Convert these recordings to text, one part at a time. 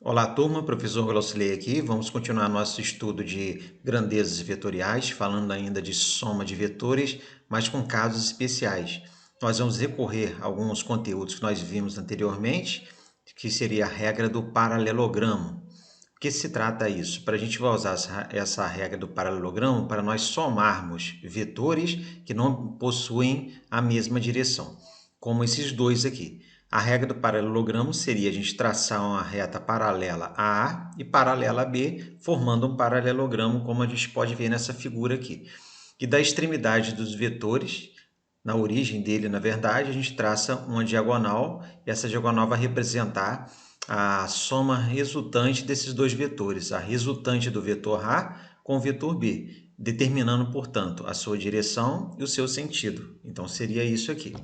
Olá, turma, professor Glaucilei aqui. Vamos continuar nosso estudo de grandezas vetoriais, falando ainda de soma de vetores, mas com casos especiais. Nós vamos recorrer a alguns conteúdos que nós vimos anteriormente, que seria a regra do paralelogramo. O que se trata isso? Para a gente vai usar essa regra do paralelogramo para nós somarmos vetores que não possuem a mesma direção, como esses dois aqui. A regra do paralelogramo seria a gente traçar uma reta paralela a A e paralela a B, formando um paralelogramo, como a gente pode ver nessa figura aqui. E da extremidade dos vetores, na origem dele, na verdade, a gente traça uma diagonal, e essa diagonal vai representar a soma resultante desses dois vetores, a resultante do vetor A com o vetor B, determinando, portanto, a sua direção e o seu sentido. Então, seria isso aqui.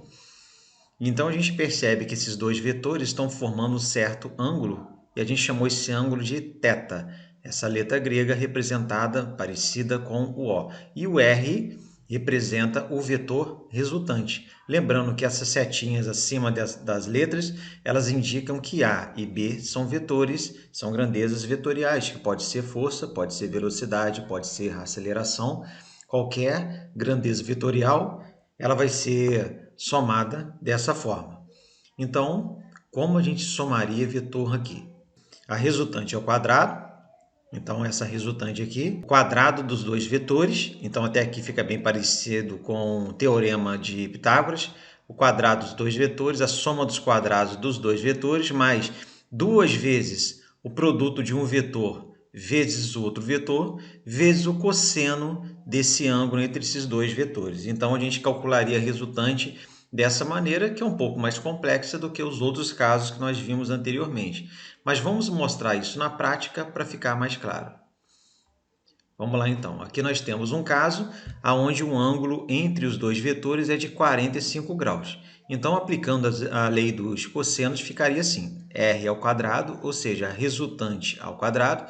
Então, a gente percebe que esses dois vetores estão formando um certo ângulo, e a gente chamou esse ângulo de θ, essa letra grega representada, parecida com o O. E o R representa o vetor resultante. Lembrando que essas setinhas acima das letras, elas indicam que A e B são vetores, são grandezas vetoriais, que pode ser força, pode ser velocidade, pode ser aceleração. Qualquer grandeza vetorial, ela vai ser somada dessa forma. Então, como a gente somaria vetor aqui? A resultante é o quadrado, então essa resultante aqui, quadrado dos dois vetores, então até aqui fica bem parecido com o teorema de Pitágoras, o quadrado dos dois vetores, a soma dos quadrados dos dois vetores, mais duas vezes o produto de um vetor vezes o outro vetor, vezes o cosseno desse ângulo entre esses dois vetores. Então, a gente calcularia a resultante dessa maneira, que é um pouco mais complexa do que os outros casos que nós vimos anteriormente. Mas vamos mostrar isso na prática para ficar mais claro. Vamos lá então. Aqui nós temos um caso onde o ângulo entre os dois vetores é de 45 graus. Então, aplicando a lei dos cossenos, ficaria assim. R ao quadrado, ou seja, a resultante ao quadrado,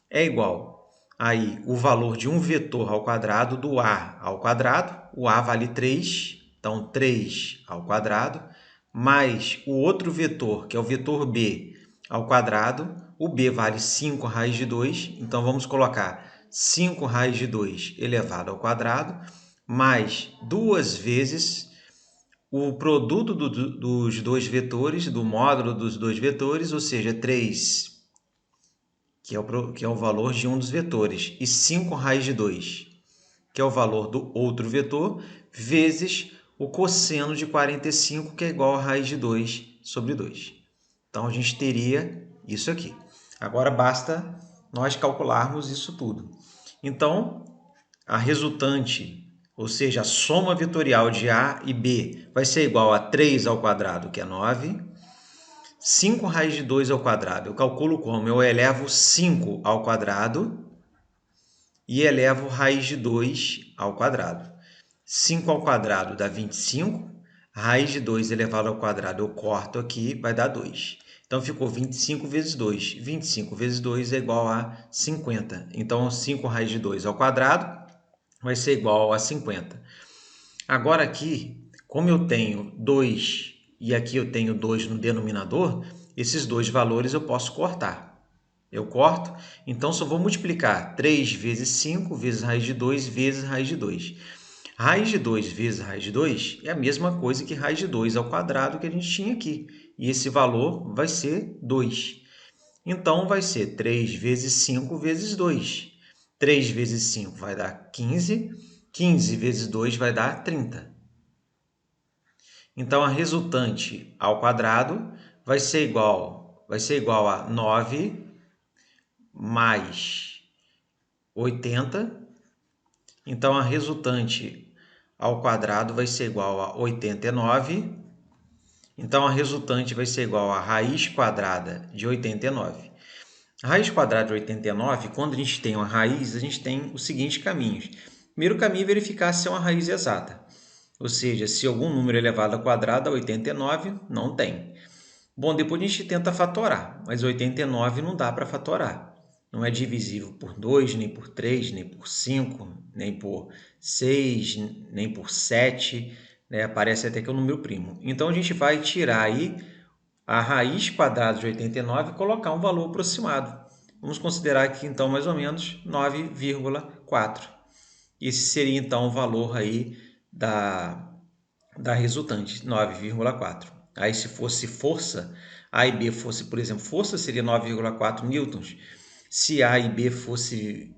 é igual aí o valor de um vetor ao quadrado do A ao quadrado. O A vale 3, então 3 ao quadrado, mais o outro vetor, que é o vetor B, ao quadrado. O B vale 5 raiz de 2, então vamos colocar 5 raiz de 2 elevado ao quadrado, mais duas vezes o produto dos dois vetores, do módulo dos dois vetores, ou seja, 3, que é o valor de um dos vetores, e 5 raiz de 2, que é o valor do outro vetor, vezes o cosseno de 45, que é igual a raiz de 2 sobre 2. Então, a gente teria isso aqui. Agora, basta nós calcularmos isso tudo. Então, a resultante, ou seja, a soma vetorial de A e B, vai ser igual a 3 ao quadrado, que é 9, 5 raiz de 2 ao quadrado. Eu calculo como? Eu elevo 5 ao quadrado e elevo raiz de 2 ao quadrado. 5 ao quadrado dá 25. Raiz de 2 elevado ao quadrado eu corto aqui, vai dar 2. Então, ficou 25 vezes 2. 25 vezes 2 é igual a 50. Então, 5 raiz de 2 ao quadrado vai ser igual a 50. Agora aqui, como eu tenho 2 e aqui eu tenho 2 no denominador, esses dois valores eu posso cortar. Eu corto, então só vou multiplicar 3 vezes 5 vezes raiz de 2 vezes raiz de 2. Raiz de 2 vezes raiz de 2 é a mesma coisa que raiz de 2 ao quadrado que a gente tinha aqui. E esse valor vai ser 2. Então, vai ser 3 vezes 5 vezes 2. 3 vezes 5 vai dar 15. 15 vezes 2 vai dar 30. Então, a resultante ao quadrado vai ser igual a 9 mais 80. Então, a resultante ao quadrado vai ser igual a 89. Então, a resultante vai ser igual a raiz quadrada de 89. A raiz quadrada de 89, quando a gente tem uma raiz, a gente tem os seguintes caminhos. Primeiro caminho é verificar se é uma raiz exata. Ou seja, se algum número elevado ao quadrado é 89, não tem. Bom, depois a gente tenta fatorar, mas 89 não dá para fatorar. Não é divisível por 2, nem por 3, nem por 5, nem por 6, nem por 7. Né? Parece até que é um número primo. Então, a gente vai tirar aí a raiz quadrada de 89 e colocar um valor aproximado. Vamos considerar aqui, então, mais ou menos 9,4. Esse seria, então, o valor aí da resultante, 9,4. Aí, se fosse força, A e B fosse, por exemplo, força seria 9,4 newtons. Se A e B fosse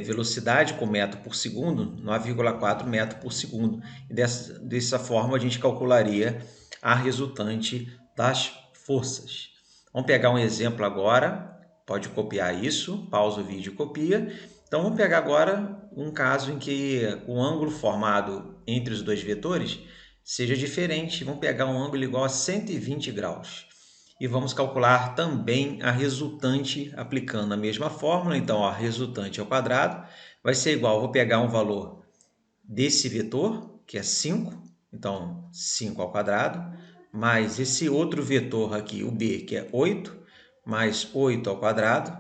velocidade com metro por segundo, 9,4 metro por segundo. E dessa forma, a gente calcularia a resultante das forças. Vamos pegar um exemplo agora. Pode copiar isso, pausa o vídeo e copia. Então, vamos pegar agora um caso em que o ângulo formado entre os dois vetores seja diferente. Vamos pegar um ângulo igual a 120 graus. E vamos calcular também a resultante aplicando a mesma fórmula. Então, a resultante ao quadrado vai ser igual, vou pegar um valor desse vetor, que é 5, então 5 ao quadrado, mais esse outro vetor aqui, o b, que é 8, mais 8 ao quadrado,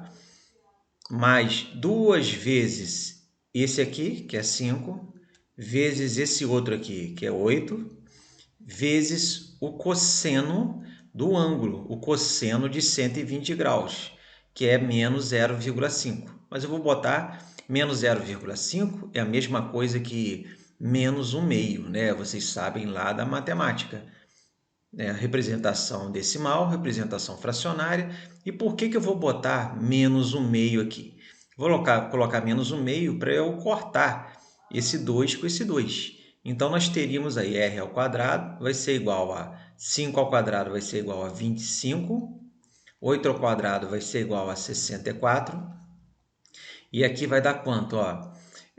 mais 2 vezes esse aqui, que é 5, vezes esse outro aqui, que é 8, vezes o cosseno do ângulo, o cosseno de 120 graus, que é menos 0,5. Mas eu vou botar menos 0,5 é a mesma coisa que menos 1/2, né? Vocês sabem lá da matemática. Representação decimal, representação fracionária. E por que eu vou botar menos 1/2 aqui? Vou colocar menos 1/2 para eu cortar esse 2 com esse 2. Então, nós teríamos aí r ao quadrado vai ser igual a 5 ao quadrado vai ser igual a 25, 8 ao quadrado vai ser igual a 64. E aqui vai dar quanto? Ó?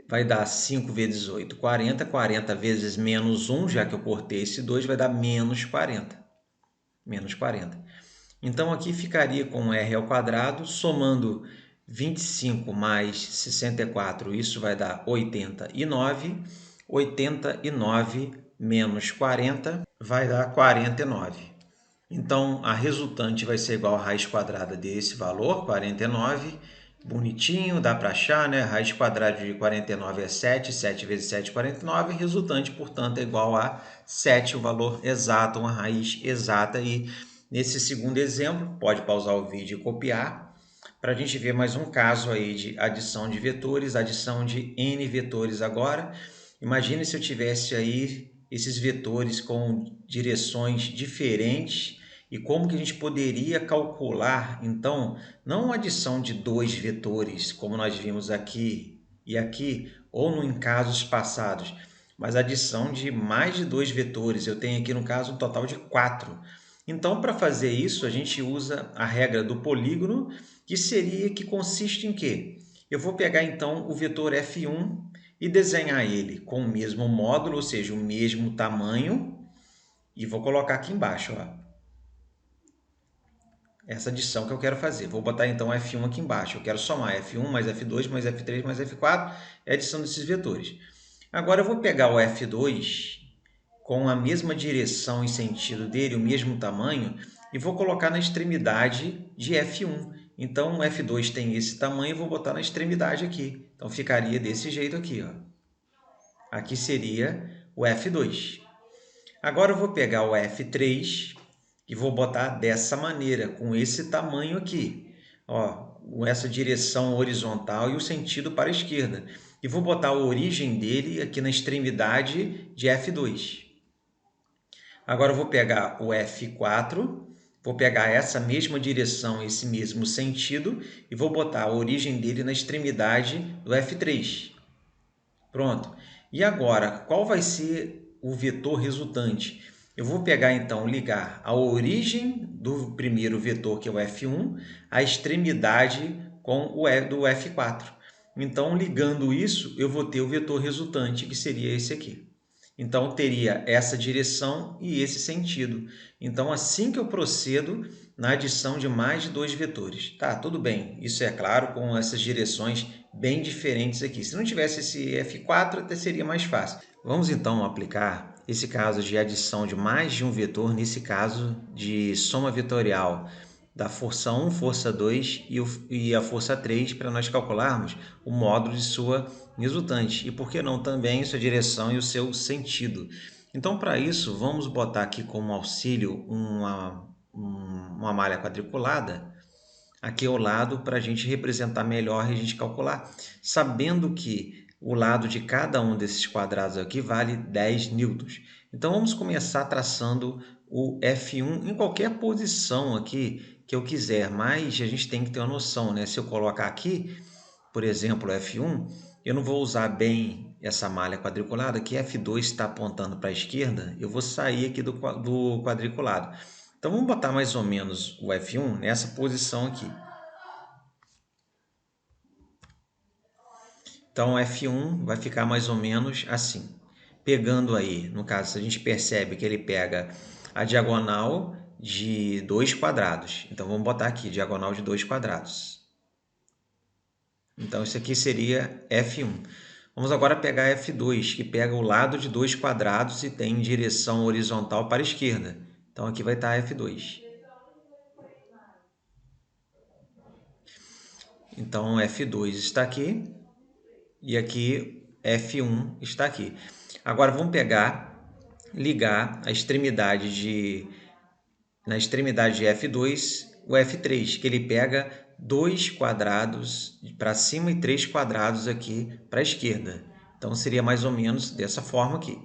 Vai dar 5 vezes 8, 40. 40 vezes menos 1, já que eu cortei esse 2, vai dar menos 40. Menos 40. Então, aqui ficaria com r ao quadrado, somando 25 mais 64, isso vai dar 89. 89 menos 40 vai dar 49. Então, a resultante vai ser igual à raiz quadrada desse valor, 49. Bonitinho, dá para achar, né? Raiz quadrada de 49 é 7, 7 vezes 7 é 49. Resultante, portanto, é igual a 7, o valor exato, uma raiz exata. E nesse segundo exemplo, pode pausar o vídeo e copiar, para a gente ver mais um caso aí de adição de vetores, adição de n vetores agora. Imagine se eu tivesse aí esses vetores com direções diferentes e como que a gente poderia calcular, então, não a adição de 2 vetores, como nós vimos aqui e aqui, ou em casos passados, mas a adição de mais de 2 vetores. Eu tenho aqui, no caso, um total de 4. Então, para fazer isso, a gente usa a regra do polígono, que consiste em quê? Eu vou pegar, então, o vetor F1 e desenhar ele com o mesmo módulo, ou seja, o mesmo tamanho, e vou colocar aqui embaixo, ó, essa adição que eu quero fazer. Vou botar então F1 aqui embaixo. Eu quero somar F1 mais F2 mais F3 mais F4, é a adição desses vetores. Agora eu vou pegar o F2 com a mesma direção e sentido dele, o mesmo tamanho, e vou colocar na extremidade de F1. Então, o F2 tem esse tamanho e vou botar na extremidade aqui. Então, ficaria desse jeito aqui, ó. Aqui seria o F2. Agora eu vou pegar o F3 e vou botar dessa maneira, com esse tamanho aqui, ó, com essa direção horizontal e o sentido para a esquerda. E vou botar a origem dele aqui na extremidade de F2. Agora eu vou pegar o F4, vou pegar essa mesma direção, esse mesmo sentido, e vou botar a origem dele na extremidade do F3. Pronto. E agora, qual vai ser o vetor resultante? Eu vou pegar, então, ligar a origem do primeiro vetor, que é o F1, à extremidade com o do F4. Então, ligando isso, eu vou ter o vetor resultante, que seria esse aqui. Então, teria essa direção e esse sentido. Então, assim que eu procedo na adição de mais de 2 vetores. Tá, tudo bem. Isso é claro, com essas direções bem diferentes aqui. Se não tivesse esse F4, até seria mais fácil. Vamos, então, aplicar esse caso de adição de mais de um vetor, nesse caso de soma vetorial da força 1, força 2 e a força 3, para nós calcularmos o módulo de sua resultante. E por que não também sua direção e o seu sentido. Então, para isso, vamos botar aqui como auxílio uma malha quadriculada aqui ao lado para a gente representar melhor e a gente calcular, sabendo que o lado de cada um desses quadrados aqui vale 10 newtons. Então vamos começar traçando o F1 em qualquer posição aqui que eu quiser, mas a gente tem que ter uma noção, né? Se eu colocar aqui, por exemplo, F1, eu não vou usar bem essa malha quadriculada, que F2 está apontando para a esquerda, eu vou sair aqui do quadriculado. Então vamos botar mais ou menos o F1 nessa posição aqui. Então F1 vai ficar mais ou menos assim. Pegando aí, no caso, a gente percebe que ele pega a diagonal de 2 quadrados. Então vamos botar aqui, diagonal de 2 quadrados. Então isso aqui seria F1. Vamos agora pegar F2, que pega o lado de 2 quadrados e tem direção horizontal para a esquerda. Então aqui vai estar F2. Então F2 está aqui e aqui F1 está aqui. Agora vamos ligar a extremidade na extremidade de F2, o F3, que ele pega 2 quadrados para cima e 3 quadrados aqui para a esquerda. Então seria mais ou menos dessa forma aqui.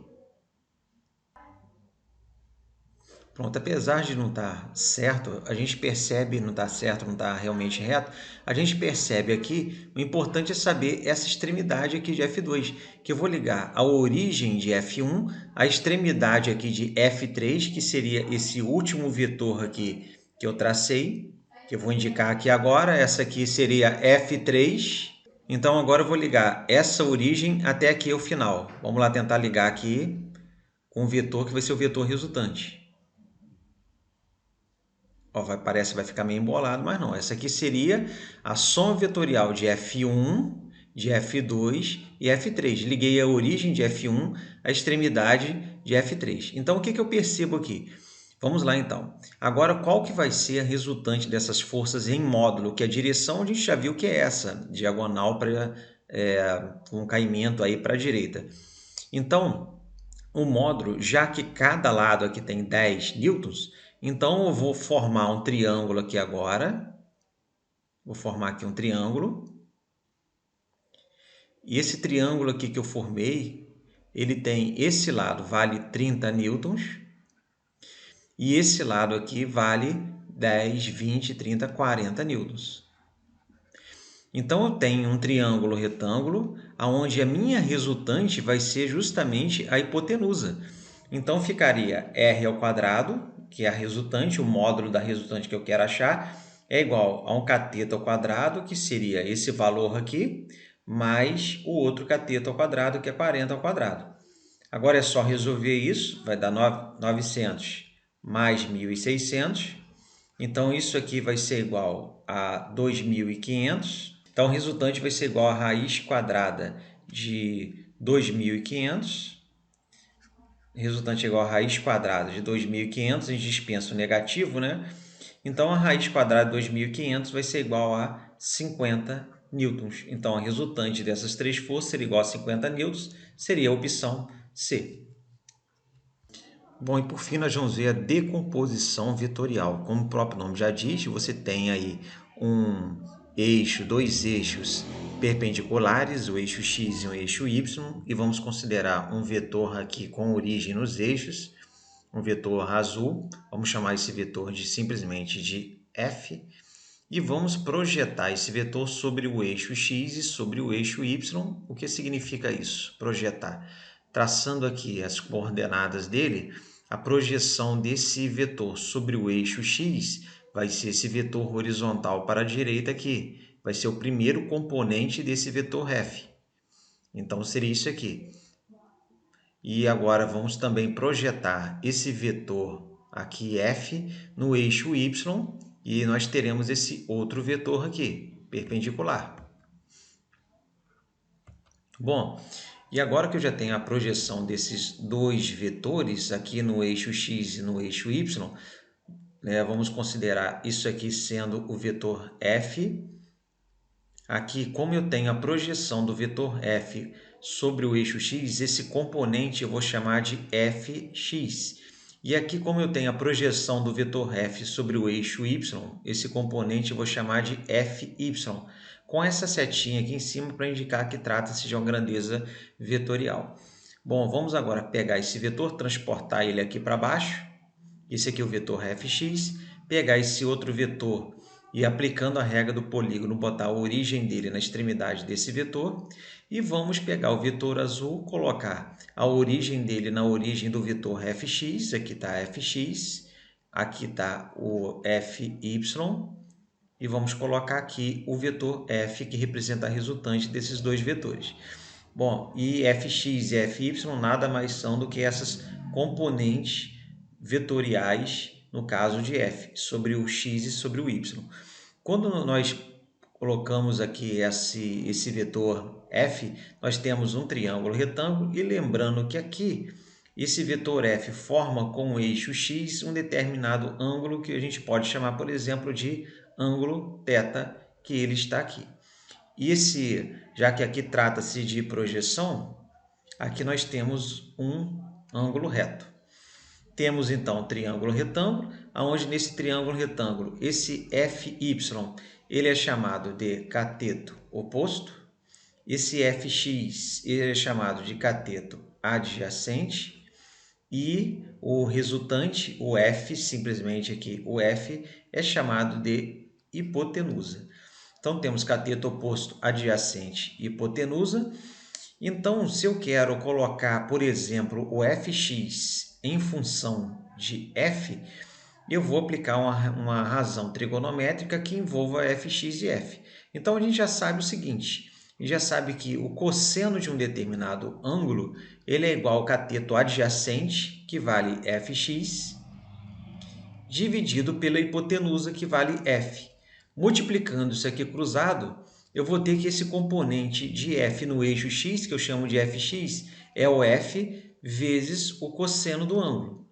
Pronto, apesar de não estar certo, a gente percebe, não está certo, não está realmente reto, a gente percebe aqui, o importante é saber essa extremidade aqui de F2, que eu vou ligar a origem de F1, a extremidade aqui de F3, que seria esse último vetor aqui que eu tracei, que eu vou indicar aqui agora, essa aqui seria F3. Então agora eu vou ligar essa origem até aqui o final. Vamos lá tentar ligar aqui com o vetor que vai ser o vetor resultante. Ó, parece que vai ficar meio embolado, mas não. Essa aqui seria a soma vetorial de F1, de F2 e F3. Liguei a origem de F1 à extremidade de F3. Então, o que eu percebo aqui? Vamos lá, então. Agora, qual que vai ser a resultante dessas forças em módulo? Que a direção a gente já viu que é essa, diagonal para um caimento aí para a direita. Então, o módulo, já que cada lado aqui tem 10 newtons, então eu vou formar um triângulo aqui agora. Vou formar aqui um triângulo. E esse triângulo aqui que eu formei, ele tem esse lado vale 30 newtons. E esse lado aqui vale 10, 20, 30, 40 newtons. Então eu tenho um triângulo retângulo, onde a minha resultante vai ser justamente a hipotenusa. Então ficaria r ao quadrado, que é a resultante, o módulo da resultante que eu quero achar, é igual a um cateto ao quadrado, que seria esse valor aqui, mais o outro cateto ao quadrado, que é 40 ao quadrado. Agora é só resolver isso, vai dar 900 mais 1.600. Então isso aqui vai ser igual a 2.500. Então, o resultante vai ser igual a raiz quadrada de 2.500. Resultante é igual a raiz quadrada de 2.500. A gente dispensa o negativo, né? Então, a raiz quadrada de 2.500 vai ser igual a 50 newtons. Então, a resultante dessas três forças seria igual a 50 newtons. Seria a opção C. Bom, e por fim nós vamos ver a decomposição vetorial. Como o próprio nome já diz, você tem aí um eixo, dois eixos perpendiculares, o eixo x e o eixo y, e vamos considerar um vetor aqui com origem nos eixos, um vetor azul, vamos chamar esse vetor simplesmente de f, e vamos projetar esse vetor sobre o eixo x e sobre o eixo y. O que significa isso? Projetar. Traçando aqui as coordenadas dele, a projeção desse vetor sobre o eixo x vai ser esse vetor horizontal para a direita aqui. Vai ser o primeiro componente desse vetor f. Então, seria isso aqui. E agora vamos também projetar esse vetor aqui f no eixo y e nós teremos esse outro vetor aqui, perpendicular. Bom, e agora que eu já tenho a projeção desses dois vetores aqui no eixo x e no eixo y, né, vamos considerar isso aqui sendo o vetor f. Aqui, como eu tenho a projeção do vetor f sobre o eixo x, esse componente eu vou chamar de fx. E aqui, como eu tenho a projeção do vetor f sobre o eixo y, esse componente eu vou chamar de fy, com essa setinha aqui em cima para indicar que trata-se de uma grandeza vetorial. Bom, vamos agora pegar esse vetor, transportar ele aqui para baixo. Esse aqui é o vetor fx. Pegar esse outro vetor e, aplicando a regra do polígono, botar a origem dele na extremidade desse vetor. E vamos pegar o vetor azul, colocar a origem dele na origem do vetor fx. Aqui está fx, aqui está o fy. E vamos colocar aqui o vetor f, que representa a resultante desses dois vetores. Bom, e fx e fy nada mais são do que essas componentes vetoriais, no caso de f, sobre o x e sobre o y. Quando nós colocamos aqui esse vetor f, nós temos um triângulo retângulo, e lembrando que aqui esse vetor f forma com o eixo x um determinado ângulo que a gente pode chamar, por exemplo, de ângulo θ, que ele está aqui. E já que aqui trata-se de projeção, aqui nós temos um ângulo reto. Temos então um triângulo retângulo, onde nesse triângulo retângulo, esse fy, ele é chamado de cateto oposto, esse fx ele é chamado de cateto adjacente, e o resultante, o f, simplesmente aqui, o f é chamado de hipotenusa. Então, temos cateto oposto, adjacente e hipotenusa. Então, se eu quero colocar, por exemplo, o fx em função de f, eu vou aplicar uma razão trigonométrica que envolva fx e f. Então, a gente já sabe o seguinte, a gente já sabe que o cosseno de um determinado ângulo ele é igual ao cateto adjacente, que vale fx, dividido pela hipotenusa, que vale f. Multiplicando isso aqui cruzado, eu vou ter que esse componente de f no eixo x, que eu chamo de fx, é o f vezes o cosseno do ângulo.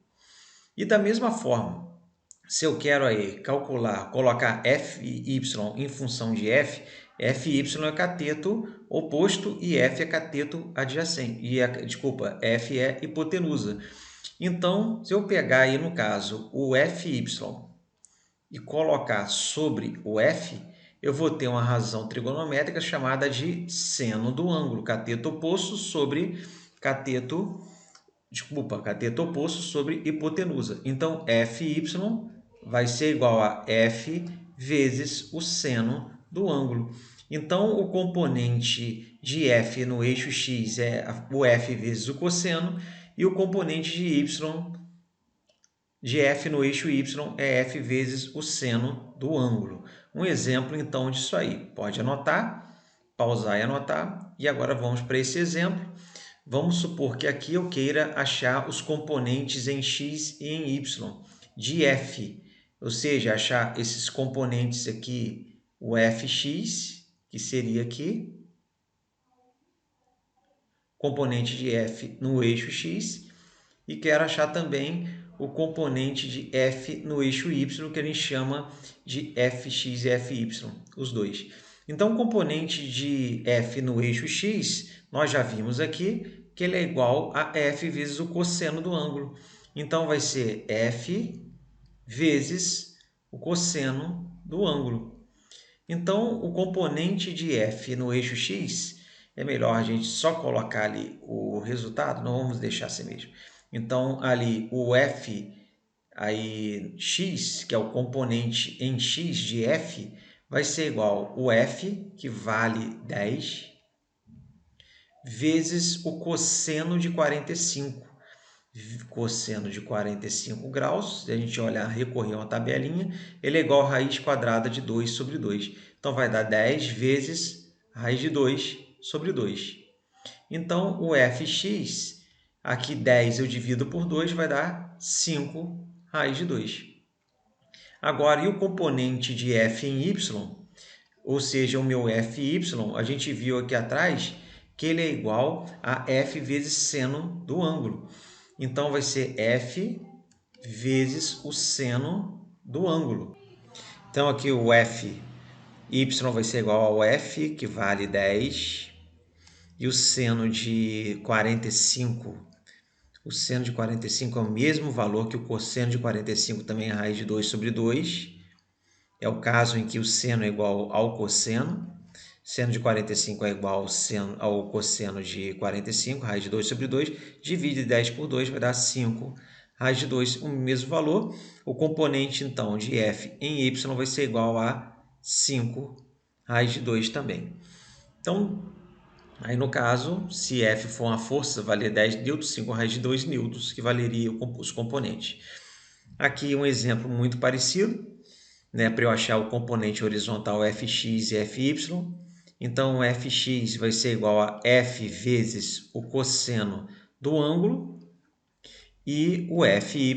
E da mesma forma, se eu quero aí colocar fy em função de f, fy é cateto oposto e f é cateto adjacente. F é hipotenusa. Então, se eu pegar aí, no caso, o fy e colocar sobre o f, eu vou ter uma razão trigonométrica chamada de seno do ângulo, cateto oposto sobre cateto oposto sobre hipotenusa. Então, fy vai ser igual a f vezes o seno do ângulo. Então, o componente de f no eixo x é o f vezes o cosseno, e o componente de f no eixo y é f vezes o seno do ângulo. Um exemplo, então, disso aí. Pode anotar, pausar e anotar. E agora vamos para esse exemplo. Vamos supor que aqui eu queira achar os componentes em x e em y de f. Ou seja, achar esses componentes aqui, o fx, que seria aqui, componente de f no eixo x, e quero achar também o componente de f no eixo y, que a gente chama de fx e fy, os dois. Então, o componente de f no eixo x, nós já vimos aqui que ele é igual a f vezes o cosseno do ângulo. Então, vai ser f vezes o cosseno do ângulo. Então, o componente de f no eixo x, é melhor a gente só colocar ali o resultado, não vamos deixar assim mesmo. Então, ali o f aí, x, que é o componente em x de f, vai ser igual o f, que vale 10, vezes o cosseno de 45. Cosseno de 45 graus, se a gente olhar, recorrer a uma tabelinha, ele é igual a raiz quadrada de 2 sobre 2. Então, vai dar 10 vezes raiz de 2 sobre 2. Então, o fx, aqui 10 eu divido por 2, vai dar 5 raiz de 2. Agora, e o componente de f em y, ou seja, o meu fy, a gente viu aqui atrás que ele é igual a f vezes seno do ângulo. Então, vai ser f vezes o seno do ângulo. Então, aqui o fy vai ser igual ao f, que vale 10, e o seno de 45 O seno de 45 é o mesmo valor que o cosseno de 45, também é a raiz de 2 sobre 2. É o caso em que o seno é igual ao cosseno. Seno de 45 é igual ao cosseno de 45, raiz de 2 sobre 2. Divide 10 por 2, vai dar 5. Raiz de 2, o mesmo valor. O componente, então, de f em y vai ser igual a 5, raiz de 2 também. Então, aí no caso, se F for uma força, valer 10 newtons, 5 raiz de 2 newtons, que valeria os componentes. Aqui um exemplo muito parecido, né, para eu achar o componente horizontal fx e fy. Então, fx vai ser igual a f vezes o cosseno do ângulo e o fy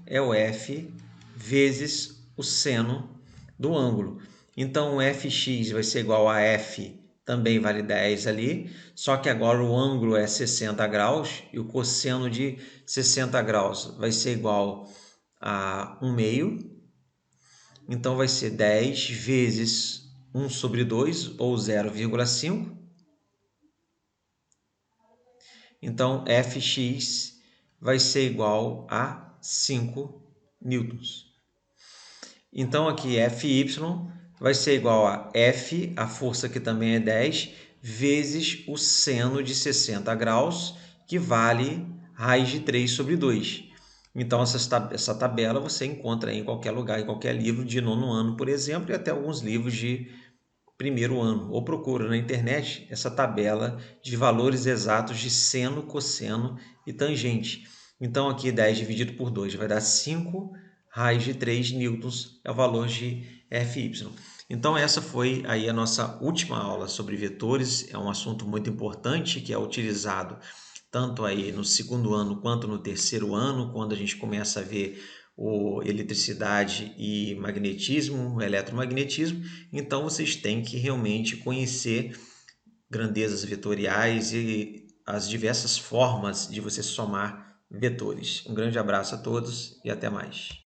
é o f vezes o seno do ângulo. Então, o fx vai ser igual a f, também vale 10 ali, só que agora o ângulo é 60 graus e o cosseno de 60 graus vai ser igual a 1 meio. Então, vai ser 10 vezes 1 sobre 2, ou 0,5. Então, Fx vai ser igual a 5 newtons. Então, aqui Fy vai ser igual a F, a força que também é 10, vezes o seno de 60 graus, que vale raiz de 3 sobre 2. Então, essa tabela você encontra em qualquer lugar, em qualquer livro de nono ano, por exemplo, e até alguns livros de primeiro ano. Ou procura na internet essa tabela de valores exatos de seno, cosseno e tangente. Então, aqui 10 dividido por 2 vai dar 5 raiz de 3 newtons, é o valor de Fy. Então, essa foi aí a nossa última aula sobre vetores. É um assunto muito importante que é utilizado tanto aí no segundo ano quanto no terceiro ano, quando a gente começa a ver eletricidade e magnetismo, eletromagnetismo. Então, vocês têm que realmente conhecer grandezas vetoriais e as diversas formas de você somar vetores. Um grande abraço a todos e até mais.